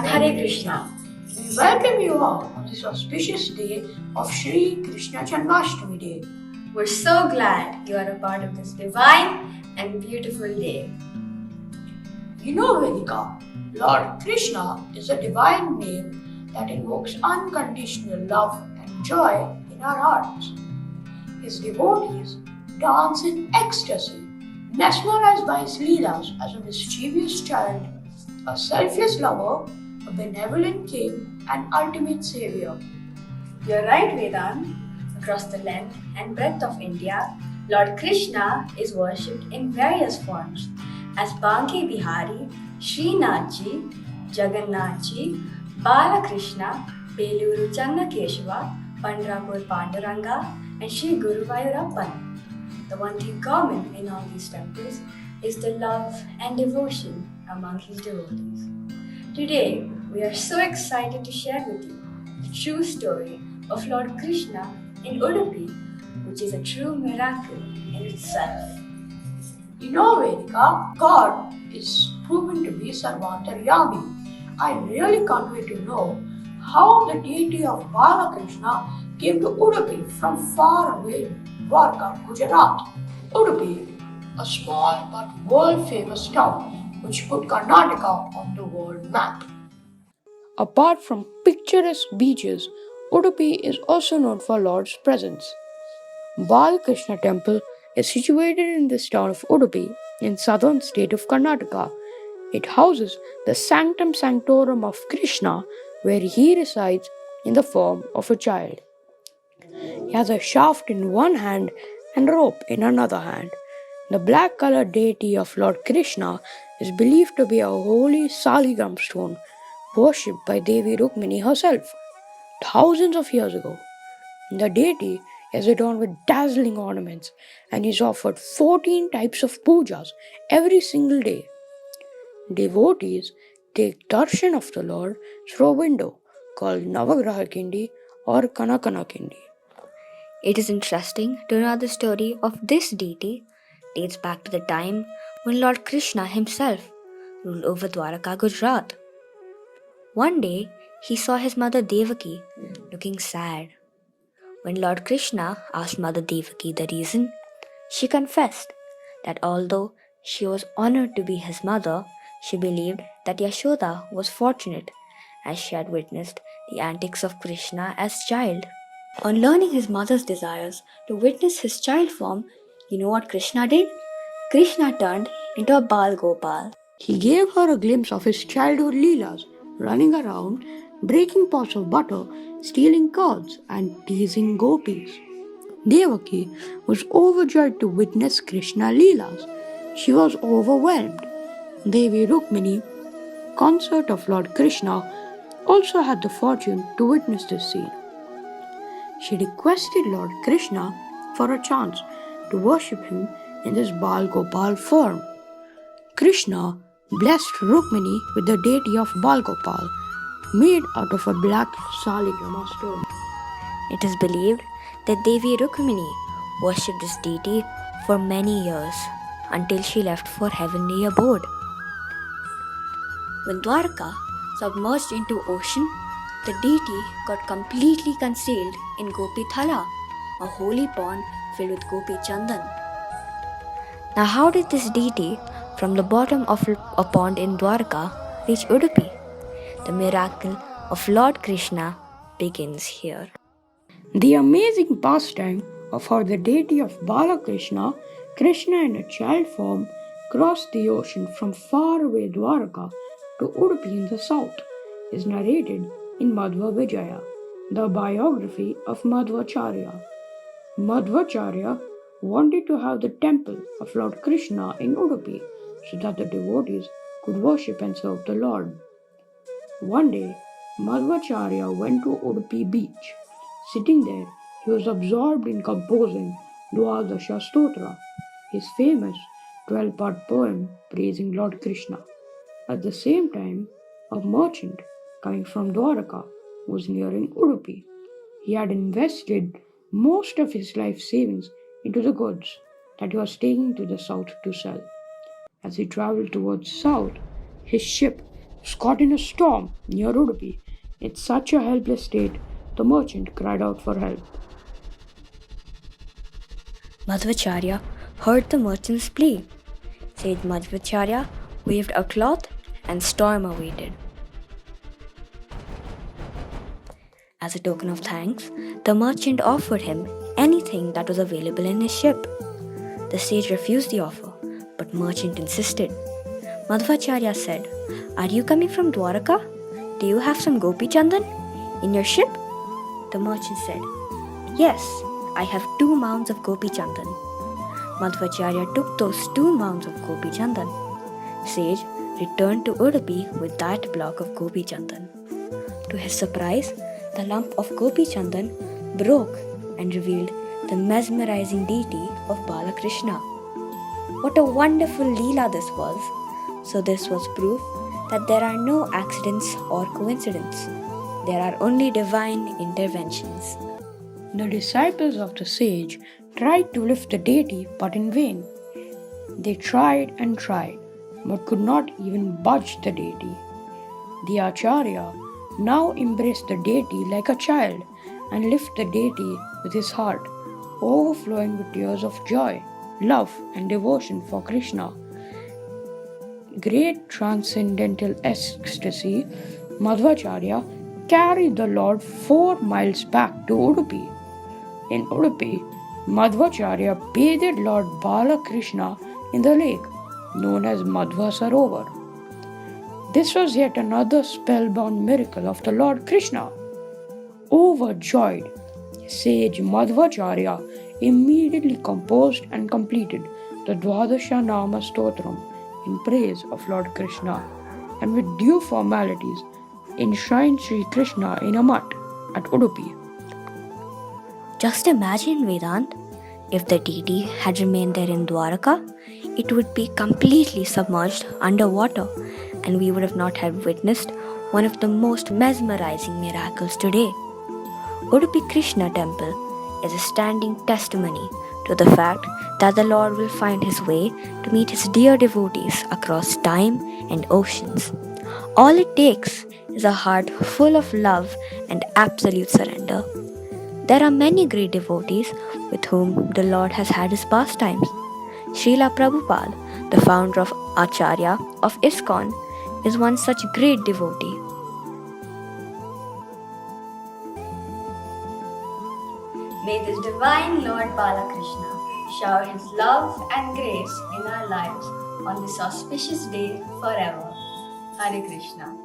Hare Krishna. We welcome you all on this auspicious day of Shri Krishna Janmashtami Day. We're so glad you are a part of this divine and beautiful day. You know, Vedika, Lord Krishna is a divine name that invokes unconditional love and joy in our hearts. His devotees dance in ecstasy, mesmerized by his leelas as a mischievous child, a selfless lover, a benevolent king, and ultimate savior. You're right, Vedant. Across the length and breadth of India, Lord Krishna is worshipped in various forms as Banki Bihari, Srinathji, Jagannathji, Balakrishna, Beluru Channakeshava, Pandrapur Panduranga, and Sri Guruvayurappan. The one thing common in all these temples is the love and devotion among his devotees. Today, we are so excited to share with you the true story of Lord Krishna in Udupi, which is a true miracle in itself. You know, Vedika, God is proven to be Sarvantaryami. I really can't wait to know how the deity of Balakrishna came to Udupi from far away Dwarka, Gujarat. Udupi, a small but world-famous town which put Karnataka on the world map. Apart from picturesque beaches, Udupi is also known for Lord's presence. Balakrishna Temple is situated in this town of Udupi in southern state of Karnataka. It houses the Sanctum Sanctorum of Krishna, where he resides in the form of a child. He has a shaft in one hand and rope in another hand. The black-colored deity of Lord Krishna is believed to be a holy Saligam stone worshipped by Devi Rukmini herself thousands of years ago. The deity is adorned with dazzling ornaments and is offered 14 types of pujas every single day. Devotees take darshan of the Lord through a window called Navagraha Kindi or Kanakana Kindi. It is interesting to know the story of this deity dates back to the time when Lord Krishna himself ruled over Dwaraka, Gujarat. One day, he saw his mother Devaki looking sad. When Lord Krishna asked Mother Devaki the reason, she confessed that although she was honored to be his mother, she believed that Yashoda was fortunate as she had witnessed the antics of Krishna as child. On learning his mother's desires to witness his child form, you know what Krishna did? Krishna turned into a Bal Gopal. He gave her a glimpse of his childhood leelas, running around, breaking pots of butter, stealing curds, and teasing gopis. Devaki was overjoyed to witness Krishna leelas. She was overwhelmed. Devi Rukmini, consort of Lord Krishna, also had the fortune to witness this scene. She requested Lord Krishna for a chance to worship him in this Bal Gopal form. Krishna blessed Rukmini with the deity of Bal Gopal, made out of a black saligama stone. It is believed that Devi Rukmini worshipped this deity for many years until she left for heavenly abode. When Dwarka submerged into ocean, the deity got completely concealed in Gopi Thala, a holy pond filled with Gopi Chandan. Now how did this deity from the bottom of a pond in Dwarka reach Udupi? The miracle of Lord Krishna begins here. The amazing pastime of how the deity of Balakrishna, Krishna in a child form, crossed the ocean from far away Dwarka to Udupi in the south is narrated in Madhvacharya, the biography of Madhvacharya. Madhvacharya wanted to have the temple of Lord Krishna in Udupi so that the devotees could worship and serve the Lord. One day, Madhvacharya went to Udupi beach. Sitting there, he was absorbed in composing Dwadasha Stotra, his famous 12-part poem praising Lord Krishna. At the same time, a merchant coming from Dwaraka was nearing Udupi. He had invested most of his life savings into the goods that he was taking to the south to sell. As he traveled towards south, his ship was caught in a storm near Udupi. In such a helpless state, the merchant cried out for help. Madhvacharya heard the merchant's plea. Sage Madhvacharya waved a cloth and storm awaited. As a token of thanks, the merchant offered him anything that was available in his ship. The sage refused the offer, but merchant insisted. Madhvacharya said, "Are you coming from Dwaraka? Do you have some gopi chandan in your ship?" The merchant said, "Yes, I have 2 mounds of gopi chandan." Madhvacharya took those 2 mounds of gopi chandan. Sage returned to Udupi with that block of gopi chandan. To his surprise, the lump of gopi chandan broke and revealed the mesmerizing deity of Balakrishna. What a wonderful Leela this was! So this was proof that there are no accidents or coincidences. There are only divine interventions. The disciples of the sage tried to lift the deity, but in vain. They tried and tried, but could not even budge the deity. The Acharya now embraced the deity like a child and lifted the deity with his heart, overflowing with tears of joy, love, and devotion for Krishna. Great transcendental ecstasy, Madhvacharya carried the Lord 4 miles back to Udupi. In Udupi, Madhvacharya bathed Lord Balakrishna in the lake known as Madhva Sarovar. This was yet another spellbound miracle of the Lord Krishna. Overjoyed, sage Madhvacharya immediately composed and completed the Dwadasha Nama Stotram in praise of Lord Krishna, and with due formalities enshrined Sri Krishna in a mutt at Udupi. Just imagine, Vedant, if the deity had remained there in Dwaraka, it would be completely submerged underwater, and we would have not have witnessed one of the most mesmerizing miracles today. Udupi Krishna temple is a standing testimony to the fact that the Lord will find his way to meet his dear devotees across time and oceans. All it takes is a heart full of love and absolute surrender. There are many great devotees with whom the Lord has had his pastimes. Srila Prabhupada, the founder of Acharya of ISKCON, is one such great devotee. May this divine Lord Balakrishna shower his love and grace in our lives on this auspicious day forever. Hare Krishna.